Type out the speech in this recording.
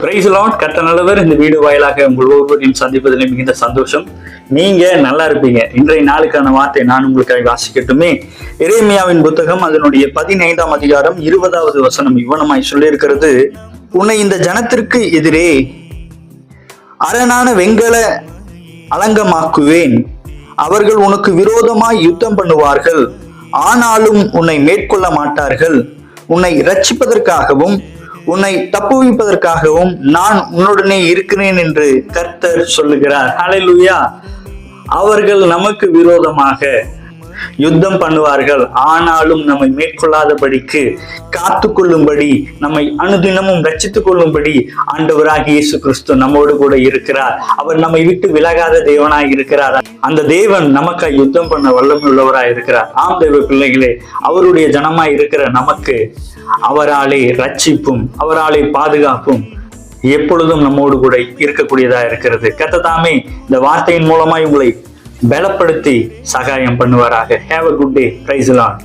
Price Lord. கர்த்தர் நல்லவர். இந்த வீடியோ வாயிலாக உங்கள் ஒவ்வொருவரையும் சந்திப்பதில் மிகுந்த சந்தோஷம். நீங்க நல்லா இருப்பீங்க. இன்றைய நாளுக்கான வார்த்தை நான் உங்களுக்காக வாசிக்கட்டுமே. எரேமியாவின் புத்தகம் அதனுடைய 15ஆம் அதிகாரம் 20வது வசனம் இவ்வனமாய் சொல்லி இருக்கிறது. உன்னை இந்த ஜனத்திற்கு எதிரே அரணான வெண்கல அலங்கமாக்குவேன். அவர்கள் உனக்கு விரோதமாய் யுத்தம் பண்ணுவார்கள், ஆனாலும் உன்னை மேற்கொள்ள மாட்டார்கள். உன்னை இரட்சிப்பதற்காகவும் உன்னை தப்புவிப்பதற்காகவும் நான் உன்னுடனே இருக்கிறேன் என்று கர்த்தர் சொல்லுகிறார். ஹல்லேலூயா. அவர்கள் நமக்கு விரோதமாக யுத்தம் பண்ணுவார்கள், ஆனாலும் நம்மை மேற்கொள்ளாதபடிக்கு காத்து கொள்ளும்படி, நம்மை அனுதினமும் ரட்சித்துக் கொள்ளும்படி ஆண்டவராகிய இயேசு கிறிஸ்து நம்மோடு கூட இருக்கிறார். அவர் நம்மை விட்டு விலகாத தேவனாய் இருக்கிறார். அந்த தேவன் நமக்காய் யுத்தம் பண்ண வல்லமை உள்ளவராய் இருக்கிறார். ஆம் தேவ பிள்ளைகளே, அவருடைய ஜனமாய் இருக்கிற நமக்கு அவராலே ரட்சிப்பும் அவராலே பாதுகாப்பும் எப்பொழுதும் நம்மோடு கூட இருக்கக்கூடியதா இருக்கிறது. கர்த்தர் தாமே இந்த வார்த்தையின் மூலமாய் உங்களை பலப்படுத்தி சகாயம் பண்ணுவாராக. Have a good day. Praise the Lord.